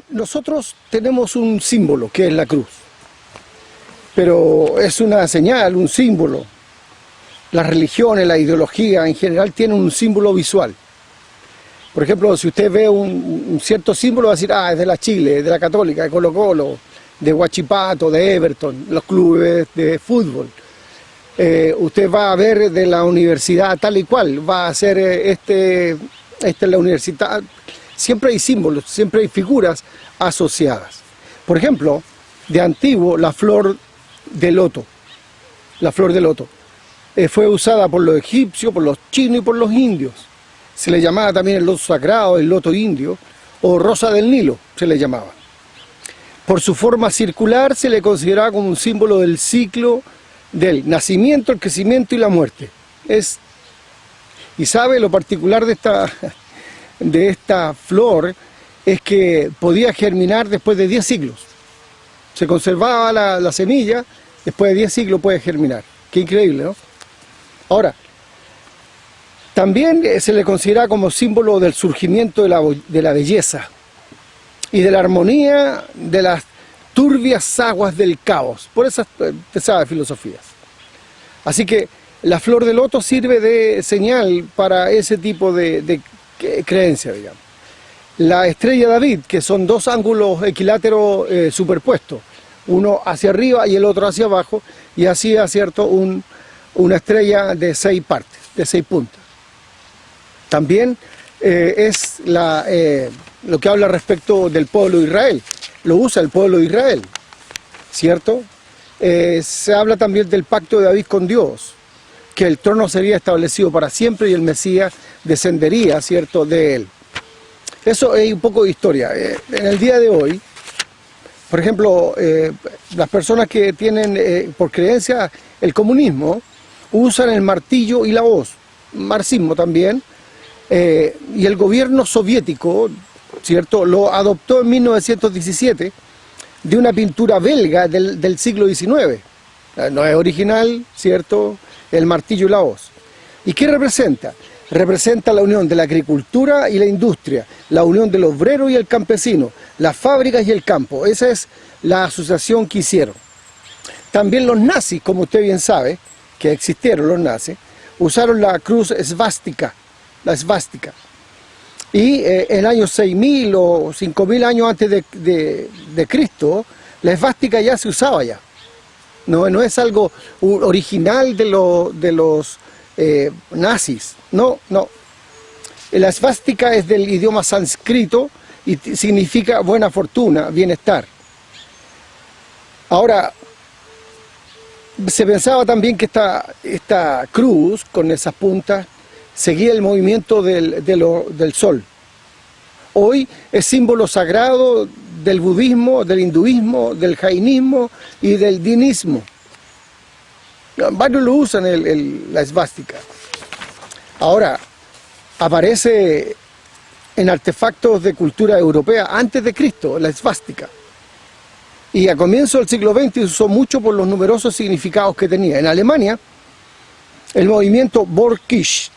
nosotros tenemos un símbolo que es la cruz, pero es una señal, un símbolo. Las religiones, la ideología en general tienen un símbolo visual. Por ejemplo, si usted ve un cierto símbolo, va a decir, ah, es de la Chile, es de la Católica, de Colo-Colo, de Huachipato, de Everton, los clubes de fútbol. Usted va a ver de la universidad tal y cual, va a ser esta es la universidad. Siempre hay símbolos, siempre hay figuras asociadas. Por ejemplo, de antiguo, la flor de loto. La flor de loto fue usada por los egipcios, por los chinos y por los indios. Se le llamaba también el loto sagrado, el loto indio, o rosa del Nilo, se le llamaba. Por su forma circular se le consideraba como un símbolo del ciclo del nacimiento, el crecimiento y la muerte. Y sabe, lo particular de esta flor es que podía germinar después de 10 siglos. Se conservaba la semilla, después de 10 siglos puede germinar. Qué increíble, ¿no? Ahora, también se le considera como símbolo del surgimiento de la belleza y de la armonía de las turbias aguas del caos, por esas pesadas filosofías. Así que la flor de loto sirve de señal para ese tipo de creencia, digamos. La estrella David, que son dos ángulos equiláteros superpuestos, uno hacia arriba y el otro hacia abajo, y hacía, ¿cierto?, una estrella de 6 partes, de 6 puntas. También es lo que habla respecto del pueblo de Israel, lo usa el pueblo de Israel, ¿cierto? Se habla también del pacto de David con Dios, que el trono sería establecido para siempre y el Mesías descendería, ¿cierto?, de él. Eso es un poco de historia. En el día de hoy, por ejemplo, las personas que tienen por creencia el comunismo usan el martillo y la hoz, marxismo también, y el gobierno soviético, ¿cierto?, lo adoptó en 1917 de una pintura belga del siglo XIX. No es original, ¿cierto?, el martillo y la hoz. ¿Y qué representa? Representa la unión de la agricultura y la industria, la unión del obrero y el campesino, las fábricas y el campo. Esa es la asociación que hicieron. También los nazis, como usted bien sabe, que existieron los nazis, usaron la cruz esvástica, la esvástica. Y en el año 6000 o 5000 años antes de Cristo, la esvástica ya se usaba ya. No es algo original de los nazis, no. La esvástica es del idioma sánscrito y significa buena fortuna, bienestar. Ahora, se pensaba también que esta cruz, con esas puntas, seguía el movimiento del sol. Hoy es símbolo sagrado del budismo, del hinduismo, del jainismo y del dinismo. Varios lo usan la esvástica. Ahora, aparece en artefactos de cultura europea antes de Cristo, la esvástica. Y a comienzos del siglo XX se usó mucho por los numerosos significados que tenía. En Alemania, el movimiento Volkskisch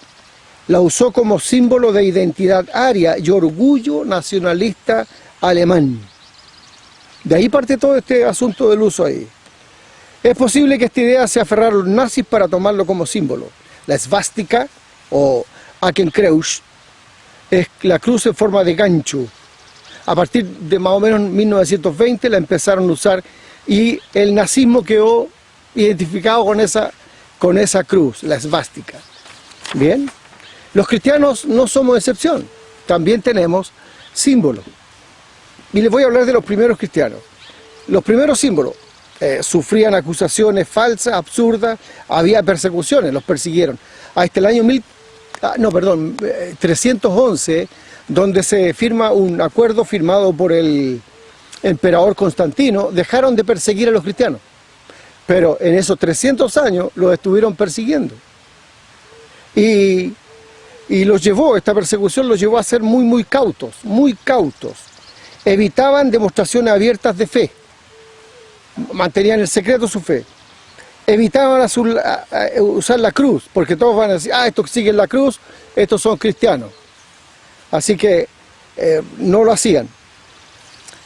la usó como símbolo de identidad aria y orgullo nacionalista alemán. De ahí parte todo este asunto del uso ahí. Es posible que esta idea se aferraron los nazis para tomarlo como símbolo. La esvástica, o Hakenkreuz, es la cruz en forma de gancho. A partir de más o menos 1920 la empezaron a usar y el nazismo quedó identificado con esa cruz, la esvástica. Bien, los cristianos no somos excepción, también tenemos símbolos. Y les voy a hablar de los primeros cristianos. Los primeros símbolos sufrían acusaciones falsas, absurdas, había persecuciones, los persiguieron. Hasta el año 311, donde se firma un acuerdo firmado por el emperador Constantino, dejaron de perseguir a los cristianos. Pero en esos 300 años los estuvieron persiguiendo. Y esta persecución los llevó a ser muy cautos, muy cautos. Evitaban demostraciones abiertas de fe, mantenían en secreto su fe. Evitaban usar la cruz, porque todos van a decir, estos que siguen la cruz, estos son cristianos. Así que no lo hacían.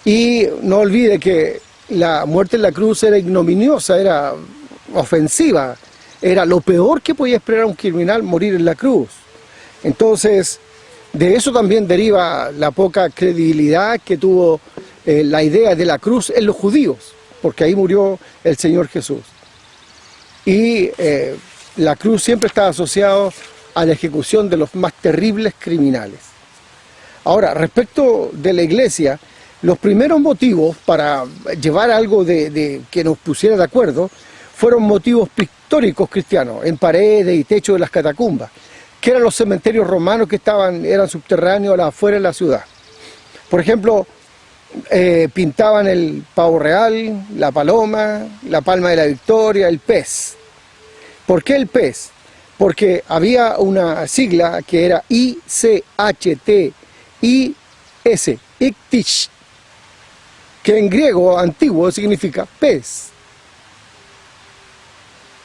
Y no olvide que la muerte en la cruz era ignominiosa, era ofensiva, era lo peor que podía esperar un criminal, morir en la cruz. Entonces, de eso también deriva la poca credibilidad que tuvo la idea de la cruz en los judíos, porque ahí murió el Señor Jesús. Y la cruz siempre está asociada a la ejecución de los más terribles criminales. Ahora, respecto de la iglesia, los primeros motivos para llevar algo que nos pusiera de acuerdo fueron motivos pictóricos cristianos, en paredes y techos de las catacumbas, que eran los cementerios romanos que eran subterráneos afuera de la ciudad. Por ejemplo, pintaban el pavo real, la paloma, la palma de la victoria, el pez. ¿Por qué el pez? Porque había una sigla que era ICHTIS, Iktish, que en griego antiguo significa pez,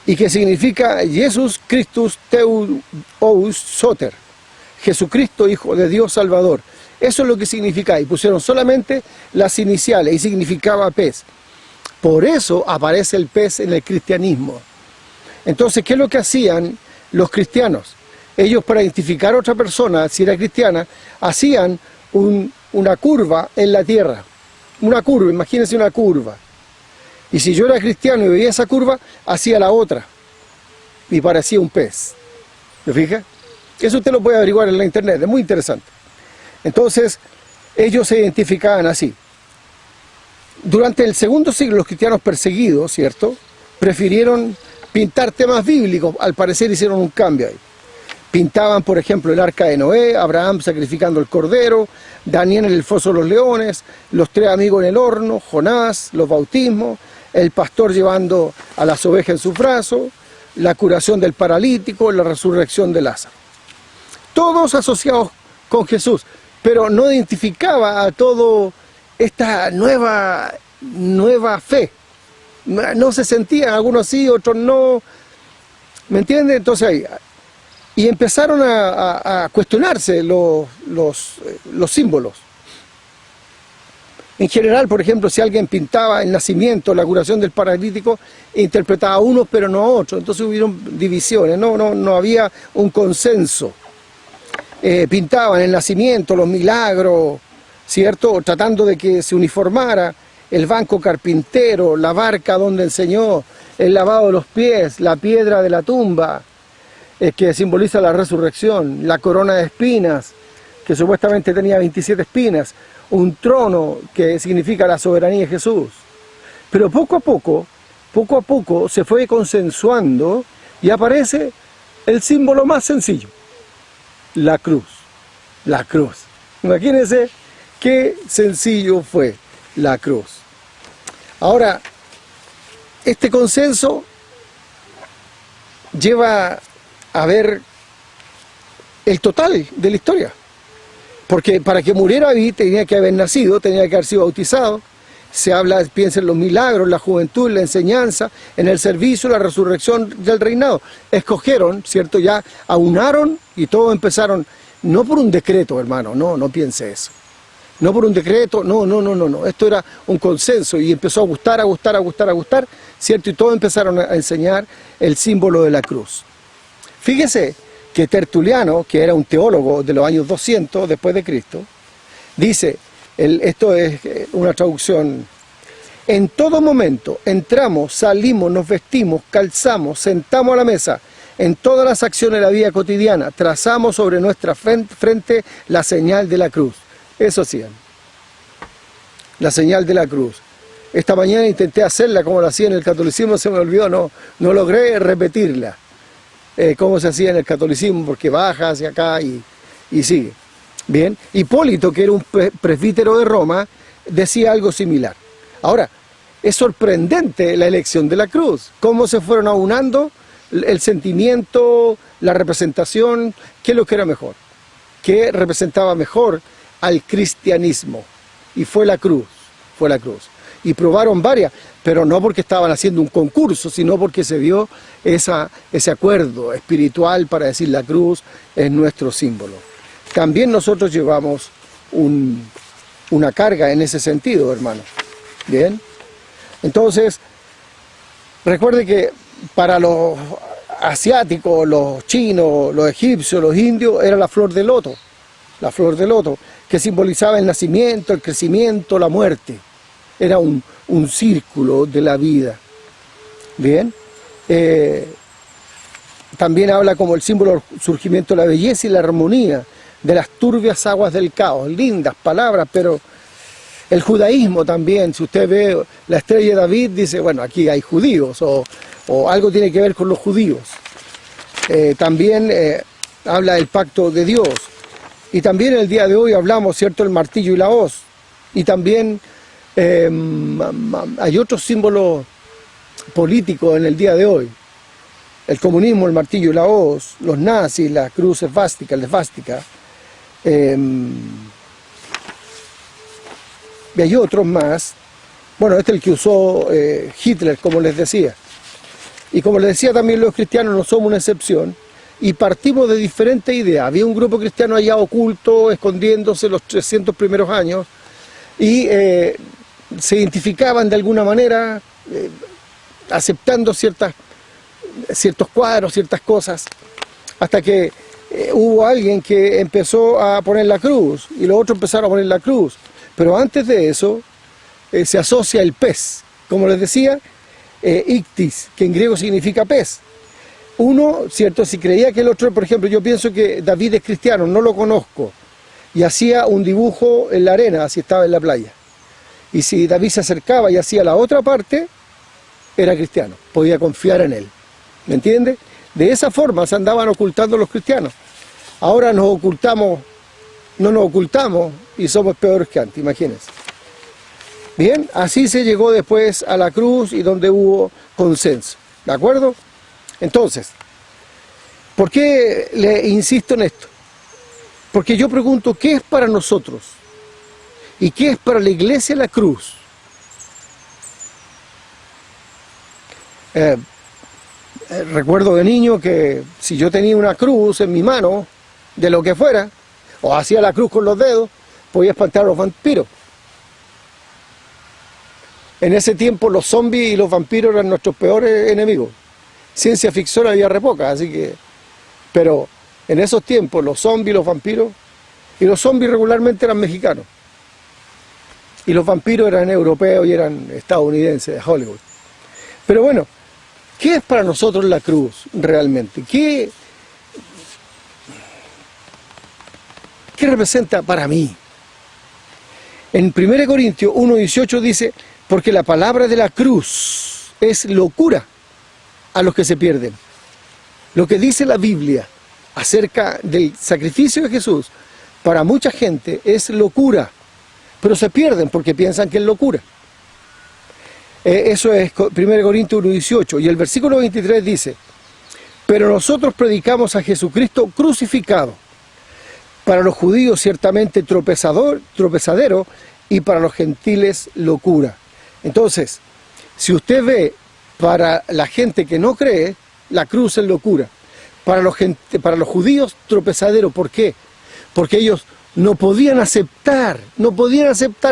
y que significa Jesus Christus Theous Soter, Jesucristo, Hijo de Dios Salvador. Eso es lo que significa, y pusieron solamente las iniciales, y significaba pez. Por eso aparece el pez en el cristianismo. Entonces, ¿qué es lo que hacían los cristianos? Ellos, para identificar a otra persona, si era cristiana, hacían una curva en la tierra. Una curva, imagínense una curva. Y si yo era cristiano y veía esa curva, hacía la otra. Y parecía un pez. ¿Me fija? Eso usted lo puede averiguar en la internet, es muy interesante. Entonces, ellos se identificaban así. Durante el segundo siglo, los cristianos perseguidos, ¿cierto?, prefirieron pintar temas bíblicos. Al parecer hicieron un cambio ahí. Pintaban, por ejemplo, el arca de Noé, Abraham sacrificando el cordero, Daniel en el foso de los leones, los 3 amigos en el horno, Jonás, los bautismos, el pastor llevando a las ovejas en sus brazos, la curación del paralítico, la resurrección de Lázaro. Todos asociados con Jesús, pero no identificaba a todo esta nueva fe. No se sentían, algunos sí, otros no. ¿Me entiende? Entonces ahí... Y empezaron a cuestionarse los símbolos. En general, por ejemplo, si alguien pintaba el nacimiento, la curación del paralítico, interpretaba a unos pero no a otros. Entonces hubieron divisiones, no había un consenso. Pintaban el nacimiento, los milagros, ¿cierto?, tratando de que se uniformara el banco carpintero, la barca donde enseñó, el lavado de los pies, la piedra de la tumba, que simboliza la resurrección, la corona de espinas, que supuestamente tenía 27 espinas, un trono que significa la soberanía de Jesús. Pero poco a poco se fue consensuando y aparece el símbolo más sencillo, la cruz. La cruz. Imagínense qué sencillo fue la cruz. Ahora, este consenso lleva a ver el total de la historia, porque para que muriera David tenía que haber nacido, tenía que haber sido bautizado. Se habla, piensa en los milagros, la juventud, la enseñanza, en el servicio, la resurrección del reinado. Escogieron, ¿cierto? Ya aunaron y todos empezaron, no por un decreto, hermano, no piense eso. No por un decreto, no. Esto era un consenso y empezó a gustar, ¿cierto? Y todos empezaron a enseñar el símbolo de la cruz. Fíjese que Tertuliano, que era un teólogo de los años 200 después de Cristo, dice, esto es una traducción: en todo momento entramos, salimos, nos vestimos, calzamos, sentamos a la mesa, en todas las acciones de la vida cotidiana, trazamos sobre nuestra frente la señal de la cruz. Eso hacían, la señal de la cruz. Esta mañana intenté hacerla como la hacía en el catolicismo, se me olvidó, no logré repetirla. Cómo se hacía en el catolicismo, porque baja hacia acá y sigue. Bien, Hipólito, que era un presbítero de Roma, decía algo similar. Ahora, es sorprendente la elección de la cruz, cómo se fueron aunando el sentimiento, la representación, qué es lo que era mejor, qué representaba mejor al cristianismo, y fue la cruz. Y probaron varias, pero no porque estaban haciendo un concurso, sino porque se dio ese acuerdo espiritual para decir la cruz es nuestro símbolo. También nosotros llevamos un una carga en ese sentido, hermano. Bien, entonces recuerde que para los asiáticos, los chinos, los egipcios, los indios, era la flor de loto, que simbolizaba el nacimiento, el crecimiento, la muerte. Era un círculo de la vida. Bien, también habla como el símbolo del surgimiento de la belleza y la armonía de las turbias aguas del caos. Lindas palabras, pero el judaísmo también, si usted ve la estrella de David, dice, bueno, aquí hay judíos, o algo tiene que ver con los judíos. También habla del pacto de Dios. Y también el día de hoy hablamos, ¿cierto?, el martillo y la hoz. Y también hay otros símbolos políticos en el día de hoy. El comunismo, el martillo y la hoz, los nazis, la cruz esvástica, el esvástica. Y hay otros más. Bueno, este es el que usó Hitler, como les decía. Y como les decía, también los cristianos no somos una excepción. Y partimos de diferentes ideas. Había un grupo cristiano allá oculto, escondiéndose los 300 primeros años, y se identificaban de alguna manera, aceptando ciertos cuadros, ciertas cosas, hasta que hubo alguien que empezó a poner la cruz, y los otros empezaron a poner la cruz. Pero antes de eso, se asocia el pez, como les decía, ictis, que en griego significa pez. Uno, ¿cierto?, si creía que el otro, por ejemplo, yo pienso que David es cristiano, no lo conozco, y hacía un dibujo en la arena, si estaba en la playa. Y si David se acercaba y hacía la otra parte, era cristiano, podía confiar en él. ¿Me entiende? De esa forma se andaban ocultando los cristianos. Ahora no nos ocultamos y somos peores que antes, imagínense. Bien, así se llegó después a la cruz y donde hubo consenso. ¿De acuerdo? Entonces, ¿por qué le insisto en esto? Porque yo pregunto, ¿qué es para nosotros? ¿Y qué es para la iglesia la cruz? Recuerdo de niño que si yo tenía una cruz en mi mano, de lo que fuera, o hacía la cruz con los dedos, podía espantar a los vampiros. En ese tiempo los zombies y los vampiros eran nuestros peores enemigos. Ciencia ficción había re poca, así que... Pero en esos tiempos los zombies, los vampiros... Y los zombies regularmente eran mexicanos. Y los vampiros eran europeos y eran estadounidenses, de Hollywood. Pero bueno, ¿qué es para nosotros la cruz realmente? ¿Qué representa para mí? En 1 Corintios 1:18 dice, porque la palabra de la cruz es locura a los que se pierden. Lo que dice la Biblia acerca del sacrificio de Jesús, para mucha gente es locura, pero se pierden porque piensan que es locura. Eso es 1 Corintios 1:18, y el versículo 23 dice, pero nosotros predicamos a Jesucristo crucificado, para los judíos ciertamente tropezadero, y para los gentiles locura. Entonces, si usted ve, para la gente que no cree, la cruz es locura. Para los judíos, tropezadero. ¿Por qué? Porque ellos no podían aceptar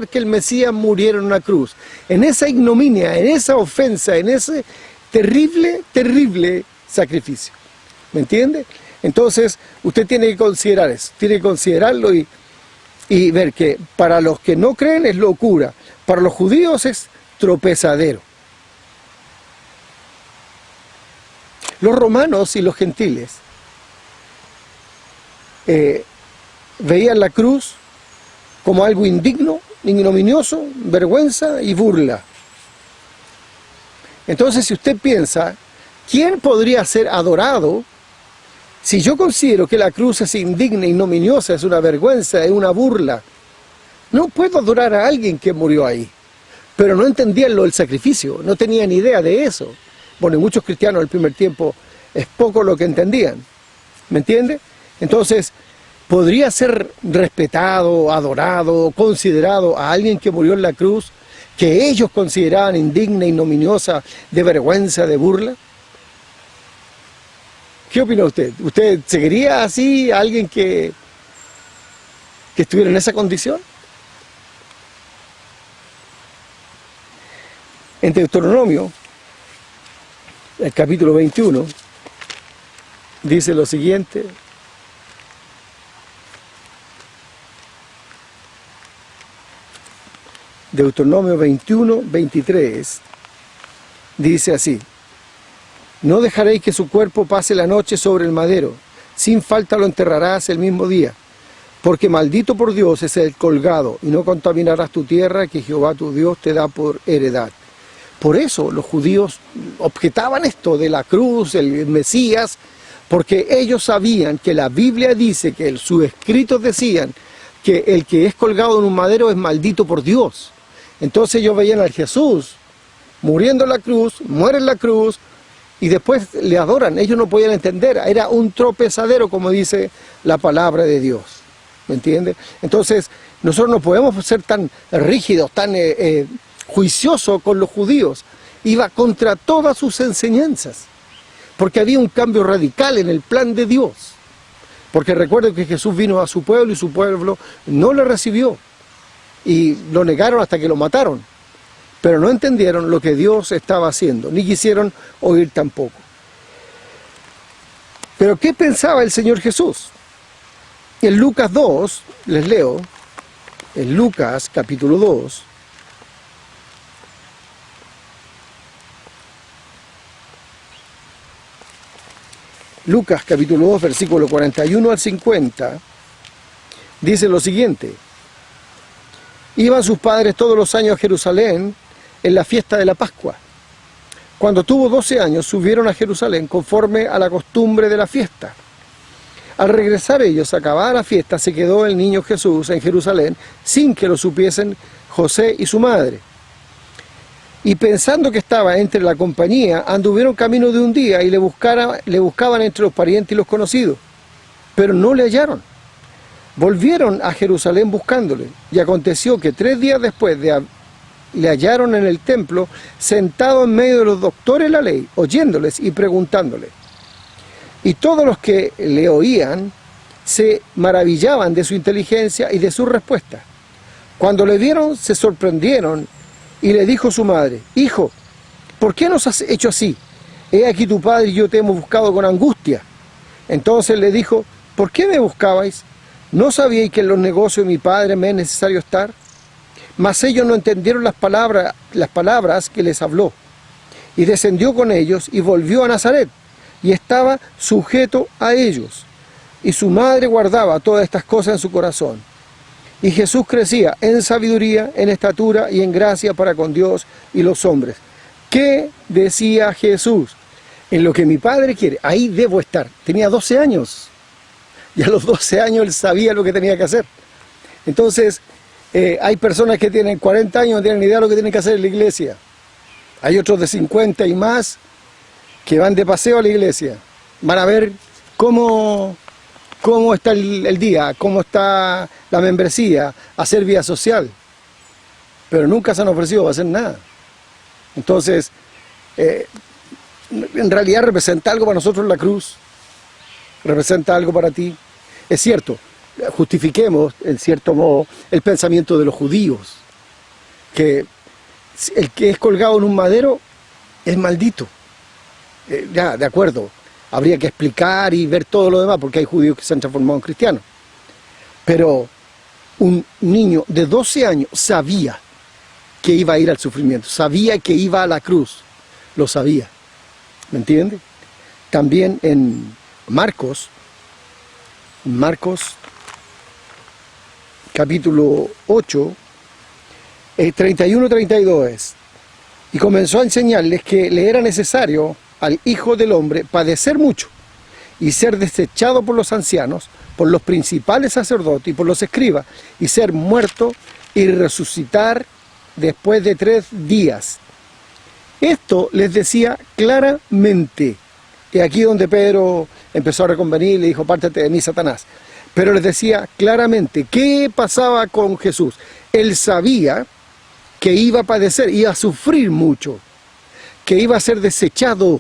que el Mesías muriera en una cruz. En esa ignominia, en esa ofensa, en ese terrible, terrible sacrificio. ¿Me entiende? Entonces, usted tiene que considerar eso, tiene que considerarlo y ver que para los que no creen es locura, para los judíos es tropezadero. Los romanos y los gentiles veían la cruz como algo indigno, ignominioso, vergüenza y burla. Entonces, si usted piensa, ¿quién podría ser adorado? Si yo considero que la cruz es indigna, ignominiosa, es una vergüenza, es una burla, no puedo adorar a alguien que murió ahí. Pero no entendían lo del sacrificio, no tenían idea de eso. Bueno, y muchos cristianos del primer tiempo es poco lo que entendían. ¿Me entiende? Entonces, podría ser respetado, adorado, considerado a alguien que murió en la cruz, que ellos consideraban indigna, ignominiosa, de vergüenza, de burla. ¿Qué opina usted? ¿Usted seguiría así a alguien que estuviera en esa condición? En Deuteronomio, el capítulo 21, dice lo siguiente: Deuteronomio 21, 23, dice así: no dejaréis que su cuerpo pase la noche sobre el madero, sin falta lo enterrarás el mismo día, porque maldito por Dios es el colgado, y no contaminarás tu tierra que Jehová tu Dios te da por heredad. Por eso los judíos objetaban esto de la cruz, el Mesías, porque ellos sabían que la Biblia dice, que sus escritos decían, que el que es colgado en un madero es maldito por Dios. Entonces ellos veían al Jesús muriendo en la cruz, muere en la cruz, y después le adoran. Ellos no podían entender, era un tropezadero, como dice la palabra de Dios. ¿Me entiende? Entonces, nosotros no podemos ser tan rígidos, tan juiciosos con los judíos. Iba contra todas sus enseñanzas, porque había un cambio radical en el plan de Dios. Porque recuerden que Jesús vino a su pueblo y su pueblo no le recibió, y lo negaron hasta que lo mataron. Pero no entendieron lo que Dios estaba haciendo, ni quisieron oír tampoco. Pero ¿qué pensaba el Señor Jesús? En Lucas 2, les leo, en Lucas capítulo 2, Lucas capítulo 2, versículo 41 al 50, dice lo siguiente: iban sus padres todos los años a Jerusalén en la fiesta de la Pascua. Cuando tuvo 12 años, subieron a Jerusalén conforme a la costumbre de la fiesta. Al regresar ellos, acabada la fiesta, se quedó el niño Jesús en Jerusalén, sin que lo supiesen José y su madre. Y pensando que estaba entre la compañía, anduvieron camino de un día y le buscaban entre los parientes y los conocidos, pero no le hallaron. Volvieron a Jerusalén buscándole, y aconteció que 3 días después le hallaron en el templo, sentado en medio de los doctores de la ley, oyéndoles y preguntándole. Y todos los que le oían se maravillaban de su inteligencia y de su respuesta. Cuando le vieron, se sorprendieron, y le dijo su madre: hijo, ¿por qué nos has hecho así? He aquí tu padre y yo te hemos buscado con angustia. Entonces le dijo: ¿por qué me buscabais? ¿No sabíais que en los negocios de mi padre me es necesario estar? Mas ellos no entendieron las palabras que les habló. Y descendió con ellos y volvió a Nazaret, y estaba sujeto a ellos. Y su madre guardaba todas estas cosas en su corazón. Y Jesús crecía en sabiduría, en estatura y en gracia para con Dios y los hombres. ¿Qué decía Jesús? En lo que mi Padre quiere, ahí debo estar. Tenía 12 años. Y a los 12 años él sabía lo que tenía que hacer. Entonces, hay personas que tienen 40 años y no tienen ni idea de lo que tienen que hacer en la iglesia. Hay otros de 50 y más que van de paseo a la iglesia. Van a ver cómo está el día, cómo está la membresía, hacer vida social. Pero nunca se han ofrecido a hacer nada. Entonces, en realidad representa algo para nosotros la cruz. Representa algo para ti. Es cierto, justifiquemos, en cierto modo, el pensamiento de los judíos, que el que es colgado en un madero es maldito. Ya, de acuerdo, habría que explicar y ver todo lo demás, porque hay judíos que se han transformado en cristianos. Pero un niño de 12 años sabía que iba a ir al sufrimiento, sabía que iba a la cruz, lo sabía. ¿Me entiende? También en Marcos capítulo 8, 31-32 es: y comenzó a enseñarles que le era necesario al Hijo del Hombre padecer mucho y ser desechado por los ancianos, por los principales sacerdotes y por los escribas, y ser muerto y resucitar después de 3 días. Esto les decía claramente. Y aquí donde Pedro empezó a reconvenir y le dijo: apártate de mí, Satanás. Pero les decía claramente qué pasaba con Jesús. Él sabía que iba a padecer, iba a sufrir mucho, que iba a ser desechado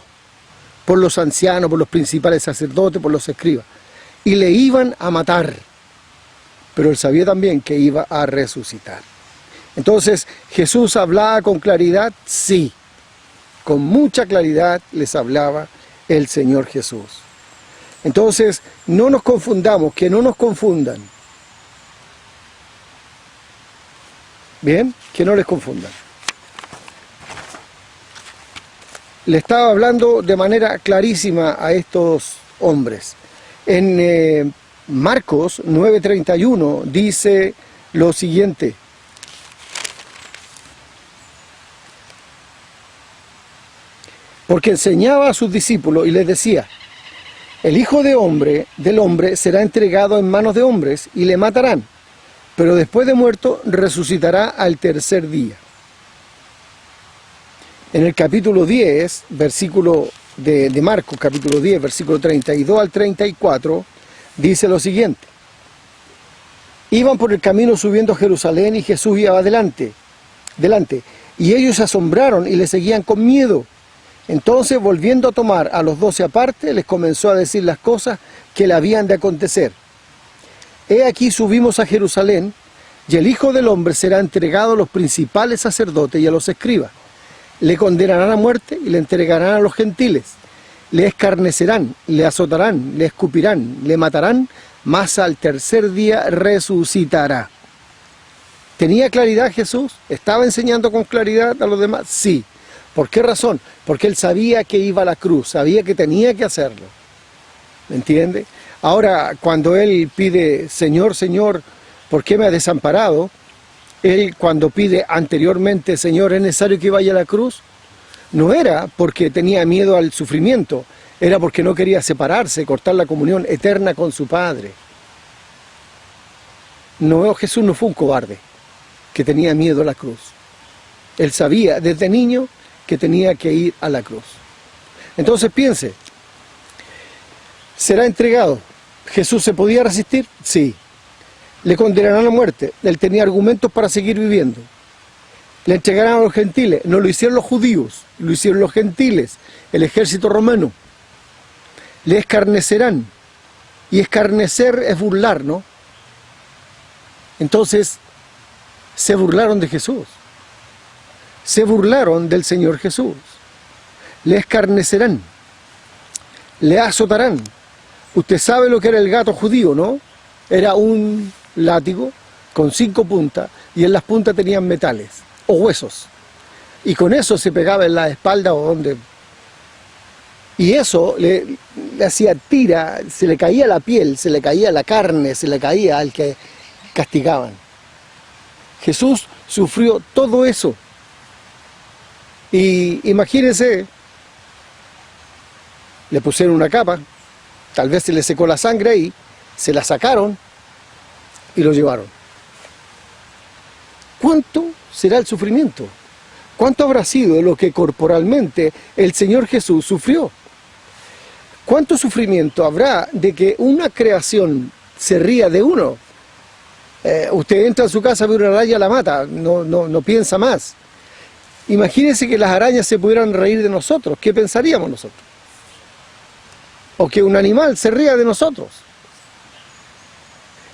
por los ancianos, por los principales sacerdotes, por los escribas, y le iban a matar. Pero él sabía también que iba a resucitar. Entonces, ¿Jesús hablaba con claridad? Sí, con mucha claridad les hablaba el Señor Jesús. Entonces, no nos confundamos, que no nos confundan. Bien, que no les confundan. Le estaba hablando de manera clarísima a estos hombres. En Marcos 9:31 dice lo siguiente. Porque enseñaba a sus discípulos y les decía: el Hijo del Hombre será entregado en manos de hombres y le matarán, pero después de muerto resucitará al tercer día. En el capítulo 10, versículo de Marcos, capítulo 10, versículo 32 al 34, dice lo siguiente. Iban por el camino subiendo a Jerusalén y Jesús iba delante, y ellos se asombraron y le seguían con miedo. Entonces, volviendo a tomar a los 12 aparte, les comenzó a decir las cosas que le habían de acontecer. He aquí subimos a Jerusalén, y el Hijo del Hombre será entregado a los principales sacerdotes y a los escribas. Le condenarán a muerte y le entregarán a los gentiles. Le escarnecerán, le azotarán, le escupirán, le matarán, mas al tercer día resucitará. ¿Tenía claridad Jesús? ¿Estaba enseñando con claridad a los demás? Sí. ¿Por qué razón? Porque él sabía que iba a la cruz, sabía que tenía que hacerlo. ¿Me entiende? Ahora, cuando él pide, Señor, Señor, ¿por qué me has desamparado? Él, cuando pide anteriormente, Señor, ¿es necesario que vaya a la cruz? No era porque tenía miedo al sufrimiento, era porque no quería separarse, cortar la comunión eterna con su Padre. No, Jesús no fue un cobarde que tenía miedo a la cruz. Él sabía desde niño que tenía que ir a la cruz. Entonces piense, ¿será entregado? ¿Jesús se podía resistir? Sí. Le condenarán a muerte. Él tenía argumentos para seguir viviendo. Le entregarán a los gentiles. No lo hicieron los judíos, lo hicieron los gentiles, el ejército romano. Le escarnecerán. Y escarnecer es burlar, ¿no? Entonces, se burlaron de Jesús. Se burlaron del Señor Jesús. Le escarnecerán. Le azotarán. Usted sabe lo que era el gato judío, ¿no? Era un látigo con 5 puntas y en las puntas tenían metales o huesos. Y con eso se pegaba en la espalda o donde. Y eso le hacía tira, se le caía la piel, se le caía la carne, se le caía al que castigaban. Jesús sufrió todo eso. Y imagínense, le pusieron una capa, tal vez se le secó la sangre ahí, se la sacaron y lo llevaron. ¿Cuánto será el sufrimiento? ¿Cuánto habrá sido lo que corporalmente el Señor Jesús sufrió? ¿Cuánto sufrimiento habrá de que una creación se ría de uno? Usted entra a su casa, ve una araña, la mata, no piensa más. Imagínense que las arañas se pudieran reír de nosotros, ¿qué pensaríamos nosotros? O que un animal se ría de nosotros.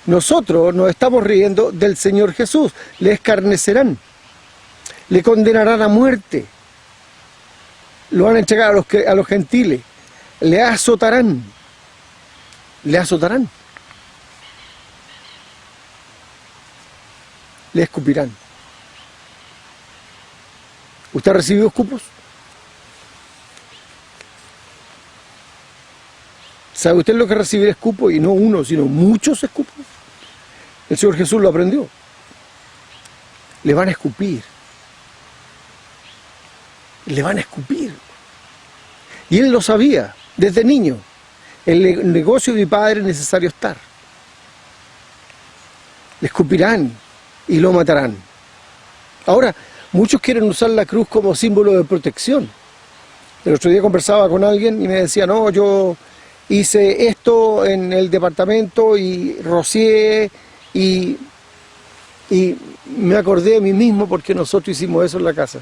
Nosotros nos estamos riendo del Señor Jesús. Le escarnecerán, le condenarán a muerte, lo van a entregar a los gentiles, le azotarán, le escupirán. ¿Usted ha recibido escupos? ¿Sabe usted lo que es recibir escupos? Y no uno, sino muchos escupos. El Señor Jesús lo aprendió. Le van a escupir. Le van a escupir. Y él lo sabía desde niño. En el negocio de mi padre es necesario estar. Le escupirán y lo matarán. Ahora, muchos quieren usar la cruz como símbolo de protección. El otro día conversaba con alguien y me decía, no, yo hice esto en el departamento y rocié y me acordé de mí mismo porque nosotros hicimos eso en la casa.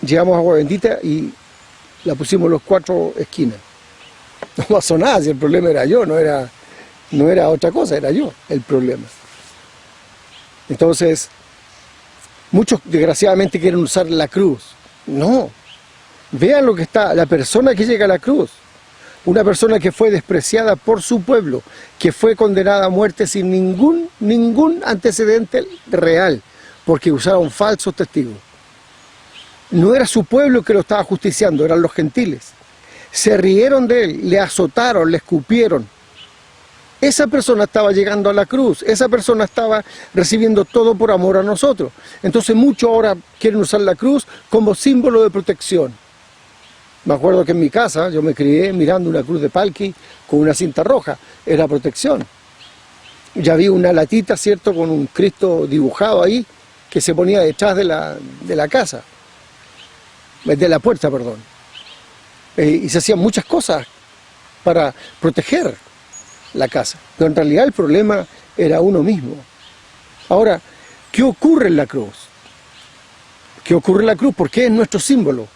Llevamos agua bendita y la pusimos en los 4 esquinas. No pasó nada, si el problema era yo, no era otra cosa, era yo el problema. Entonces, muchos desgraciadamente quieren usar la cruz. No, vean lo que está, la persona que llega a la cruz. Una persona que fue despreciada por su pueblo, que fue condenada a muerte sin ningún antecedente real, porque usaron falsos testigos. No era su pueblo que lo estaba justiciando, eran los gentiles. Se rieron de él, le azotaron, le escupieron. Esa persona estaba llegando a la cruz, esa persona estaba recibiendo todo por amor a nosotros. Entonces muchos ahora quieren usar la cruz como símbolo de protección. Me acuerdo que en mi casa yo me crié mirando una cruz de palqui con una cinta roja, era protección. Ya vi una latita, ¿cierto?, con un Cristo dibujado ahí, que se ponía detrás de la casa, de la puerta, perdón. Y se hacían muchas cosas para proteger la casa, pero en realidad el problema era uno mismo. Ahora, ¿qué ocurre en la cruz? ¿Qué ocurre en la cruz? Porque es nuestro símbolo.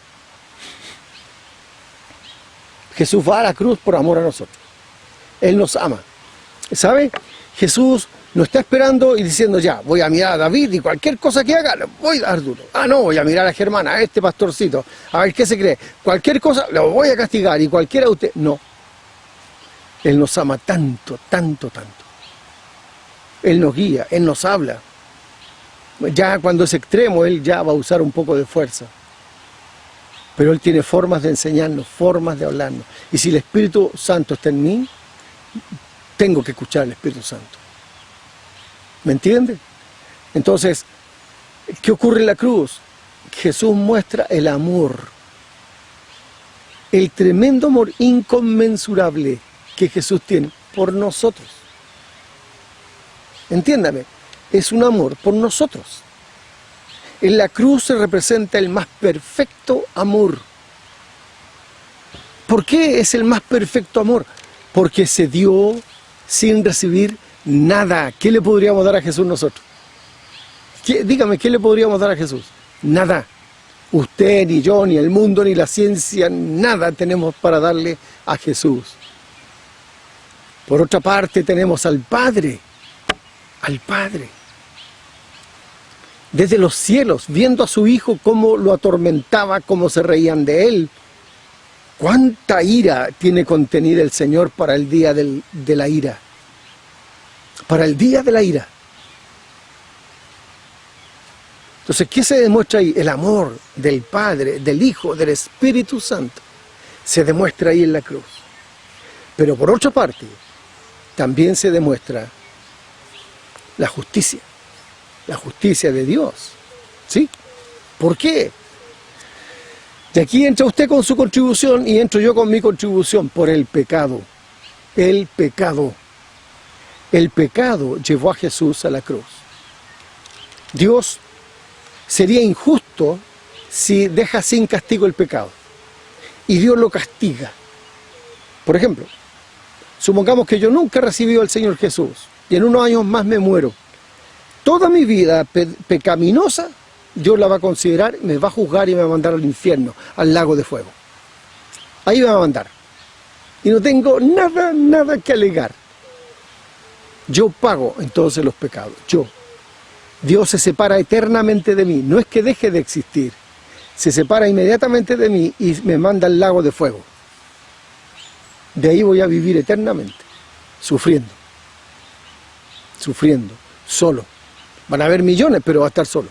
Jesús va a la cruz por amor a nosotros. Él nos ama. ¿Sabe? Jesús no está esperando y diciendo, ya, voy a mirar a David y cualquier cosa que haga, le voy a dar duro. Ah, no, voy a mirar a Germán, a este pastorcito, a ver qué se cree. Cualquier cosa, lo voy a castigar y cualquiera de ustedes. No. Él nos ama tanto, tanto, tanto. Él nos guía, Él nos habla. Ya cuando es extremo, Él ya va a usar un poco de fuerza. Pero Él tiene formas de enseñarnos, formas de hablarnos. Y si el Espíritu Santo está en mí, tengo que escuchar al Espíritu Santo. ¿Me entiende? Entonces, ¿qué ocurre en la cruz? Jesús muestra el amor. El tremendo amor inconmensurable que Jesús tiene por nosotros. Entiéndame, es un amor por nosotros. En la cruz se representa el más perfecto amor. ¿Por qué es el más perfecto amor? Porque se dio sin recibir nada. ¿Qué le podríamos dar a Jesús nosotros? Dígame, ¿qué le podríamos dar a Jesús? Nada. Usted, ni yo, ni el mundo, ni la ciencia, nada tenemos para darle a Jesús. Por otra parte tenemos al Padre. Al Padre. Desde los cielos, viendo a su Hijo cómo lo atormentaba, cómo se reían de Él. ¿Cuánta ira tiene contenida el Señor para el día de la ira? Para el día de la ira. Entonces, ¿qué se demuestra ahí? El amor del Padre, del Hijo, del Espíritu Santo. Se demuestra ahí en la cruz. Pero por otra parte, también se demuestra la justicia de Dios. ¿Sí? ¿Por qué? De aquí entra usted con su contribución y entro yo con mi contribución por el pecado. El pecado. El pecado llevó a Jesús a la cruz. Dios sería injusto si deja sin castigo el pecado. Y Dios lo castiga. Por ejemplo, supongamos que yo nunca he recibido al Señor Jesús y en unos años más me muero. Toda mi vida pecaminosa, Dios la va a considerar, me va a juzgar y me va a mandar al infierno, al lago de fuego. Ahí me va a mandar. Y no tengo nada que alegar. Yo pago entonces los pecados, yo. Dios se separa eternamente de mí, no es que deje de existir. Se separa inmediatamente de mí y me manda al lago de fuego. De ahí voy a vivir eternamente, sufriendo, solo. Van a haber millones, pero va a estar solo.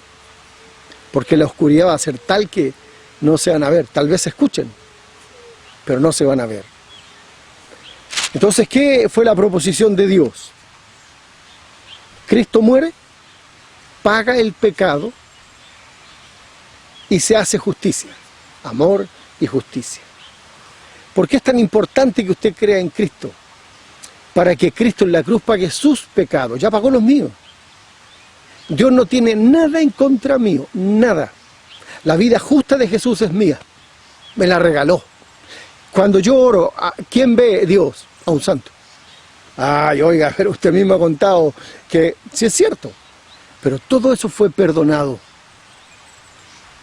Porque la oscuridad va a ser tal que no se van a ver. Tal vez se escuchen, pero no se van a ver. Entonces, ¿qué fue la proposición de Dios? Cristo muere, paga el pecado y se hace justicia. Amor y justicia. ¿Por qué es tan importante que usted crea en Cristo? Para que Cristo en la cruz pague sus pecados. Ya pagó los míos. Dios no tiene nada en contra mío, nada. La vida justa de Jesús es mía. Me la regaló. Cuando yo oro, ¿quién ve Dios? A un santo. Ay, oiga, pero usted mismo ha contado que sí es cierto. Pero todo eso fue perdonado.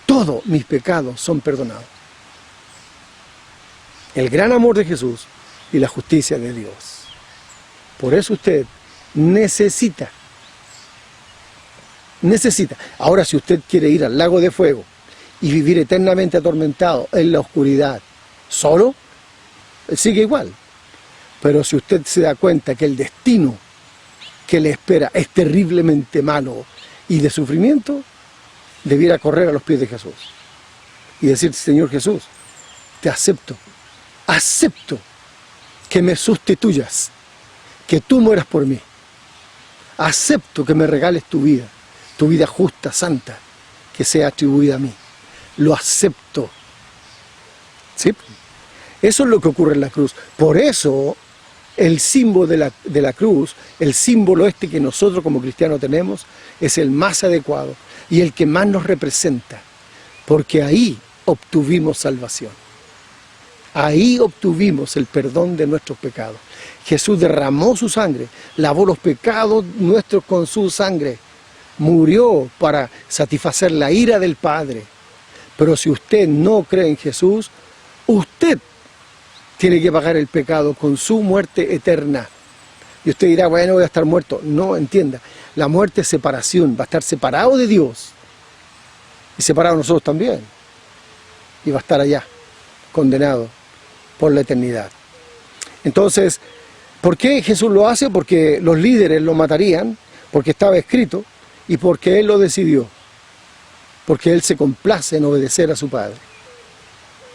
Todos mis pecados son perdonados. El gran amor de Jesús y la justicia de Dios. Por eso usted necesita Necesita. Ahora, si usted quiere ir al lago de fuego y vivir eternamente atormentado en la oscuridad, solo, sigue igual. Pero si usted se da cuenta que el destino que le espera es terriblemente malo y de sufrimiento, debiera correr a los pies de Jesús y decir: Señor Jesús, te acepto que me sustituyas, que tú mueras por mí, acepto que me regales tu vida justa, santa, que sea atribuida a mí, lo acepto. ¿Sí? Eso es lo que ocurre en la cruz. Por eso el símbolo de la cruz, el símbolo este que nosotros como cristianos tenemos, es el más adecuado y el que más nos representa, porque ahí obtuvimos salvación. Ahí obtuvimos el perdón de nuestros pecados. Jesús derramó su sangre, lavó los pecados nuestros con su sangre, murió para satisfacer la ira del Padre. Pero si usted no cree en Jesús, usted tiene que pagar el pecado con su muerte eterna. Y usted dirá: bueno, voy a estar muerto. No, entienda, la muerte es separación, va a estar separado de Dios y separado de nosotros también, y va a estar allá, condenado por la eternidad. Entonces, ¿por qué Jesús lo hace? Porque los líderes lo matarían, porque estaba escrito, y porque Él lo decidió, porque Él se complace en obedecer a su Padre.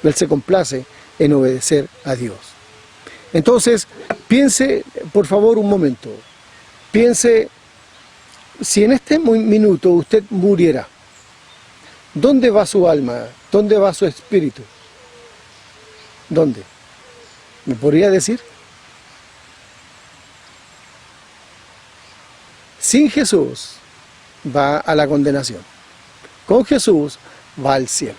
Él se complace en obedecer a Dios. Entonces, piense, por favor, un momento. Piense, si en este minuto usted muriera, ¿dónde va su alma? ¿Dónde va su espíritu? ¿Dónde? ¿Me podría decir? Sin Jesús va a la condenación. Con Jesús va al cielo.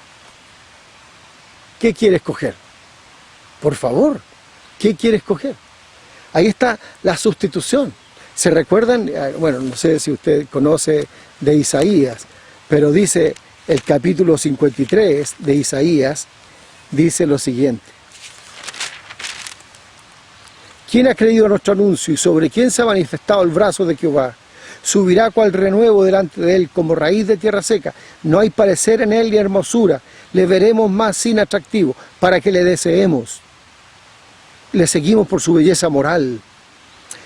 ¿Qué quiere escoger? Por favor, ¿qué quiere escoger? Ahí está la sustitución. ¿Se recuerdan? Bueno, no sé si usted conoce de Isaías, pero dice el capítulo 53 de Isaías, dice lo siguiente: ¿quién ha creído a nuestro anuncio y sobre quién se ha manifestado el brazo de Jehová? Subirá cual renuevo delante de él, como raíz de tierra seca. No hay parecer en él ni hermosura. Le veremos más sin atractivo, para que le deseemos. Le seguimos por su belleza moral.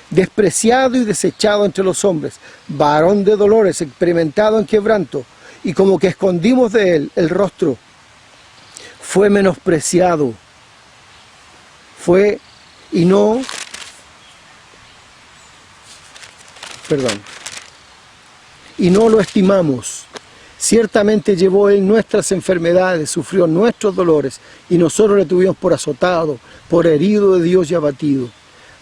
Despreciado y desechado entre los hombres, varón de dolores, experimentado en quebranto, y como que escondimos de él el rostro. Fue menospreciado. Fue y no... Perdón. Y no lo estimamos. Ciertamente llevó él nuestras enfermedades, sufrió nuestros dolores, y nosotros le tuvimos por azotado, por herido de Dios y abatido.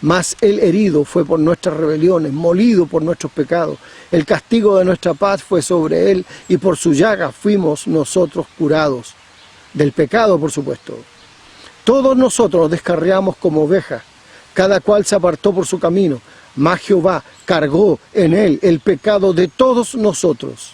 Mas el herido fue por nuestras rebeliones, molido por nuestros pecados. El castigo de nuestra paz fue sobre él, y por su llaga fuimos nosotros curados. Del pecado, por supuesto. Todos nosotros nos descarriamos como ovejas, cada cual se apartó por su camino, mas Jehová cargó en él el pecado de todos nosotros.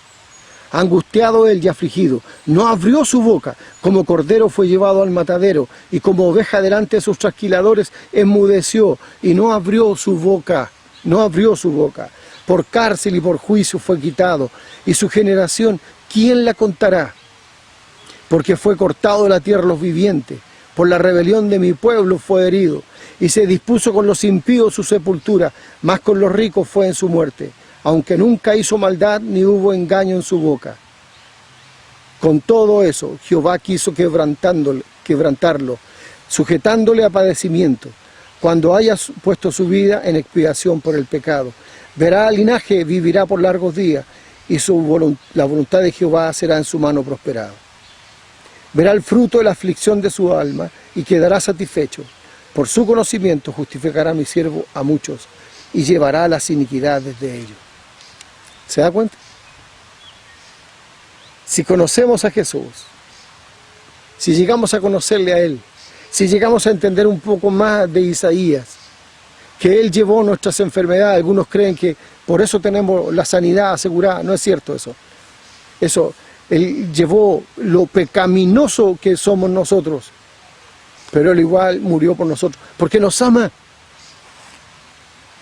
Angustiado él y afligido, no abrió su boca, como cordero fue llevado al matadero, y como oveja delante de sus trasquiladores enmudeció, y no abrió su boca, Por cárcel y por juicio fue quitado, y su generación, ¿quién la contará? Porque fue cortado de la tierra los vivientes, por la rebelión de mi pueblo fue herido, y se dispuso con los impíos su sepultura, mas con los ricos fue en su muerte, aunque nunca hizo maldad ni hubo engaño en su boca. Con todo eso, Jehová quiso quebrantarlo, sujetándole a padecimiento, cuando haya puesto su vida en expiación por el pecado. Verá al linaje, vivirá por largos días, y la voluntad de Jehová será en su mano prosperado. Verá el fruto de la aflicción de su alma, y quedará satisfecho. Por su conocimiento justificará mi siervo a muchos, y llevará las iniquidades de ellos. ¿Se da cuenta? Si conocemos a Jesús, si llegamos a conocerle a Él, si llegamos a entender un poco más de Isaías, que Él llevó nuestras enfermedades, algunos creen que por eso tenemos la sanidad asegurada. No es cierto eso. Él llevó lo pecaminoso que somos nosotros, pero Él igual murió por nosotros, porque nos ama.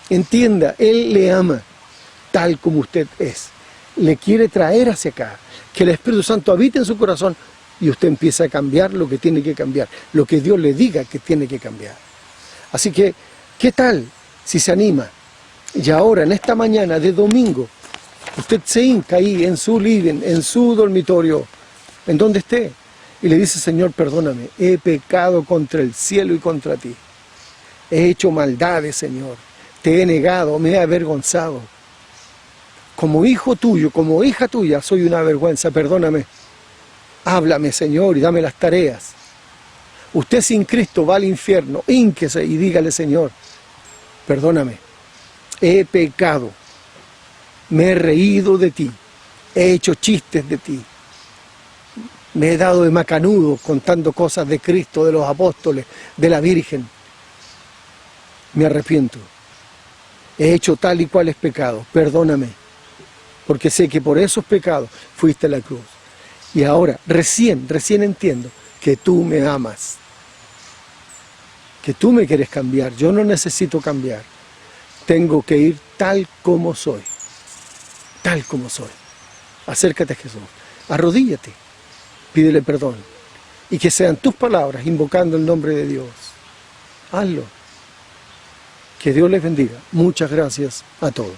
Entienda, Él le ama tal como usted es. le quiere traer hacia acá, que el Espíritu Santo habite en su corazón y usted empieza a cambiar lo que tiene que cambiar, lo que Dios le diga que tiene que cambiar. Así que, ¿qué tal si se anima? Y ahora, en esta mañana de domingo, usted se hinca ahí en su living, en su dormitorio, en donde esté, y le dice: Señor, perdóname, he pecado contra el cielo y contra ti. He hecho maldades, Señor. Te he negado, me he avergonzado. Como hijo tuyo, como hija tuya, soy una vergüenza, perdóname. Háblame, Señor, y dame las tareas. Usted sin Cristo va al infierno, hínquese y dígale: Señor, perdóname. He pecado. Me he reído de ti. He hecho chistes de ti. Me he dado de macanudo contando cosas de Cristo, de los apóstoles, de la Virgen. Me arrepiento. He hecho tal y cual es pecado. Perdóname. Porque sé que por esos pecados fuiste a la cruz. Y ahora, recién entiendo que tú me amas. Que tú me quieres cambiar. Yo no necesito cambiar. Tengo que ir tal como soy. Tal como soy. Acércate a Jesús. Arrodíllate. Pídele perdón. Y que sean tus palabras invocando el nombre de Dios. Hazlo. Que Dios les bendiga. Muchas gracias a todos.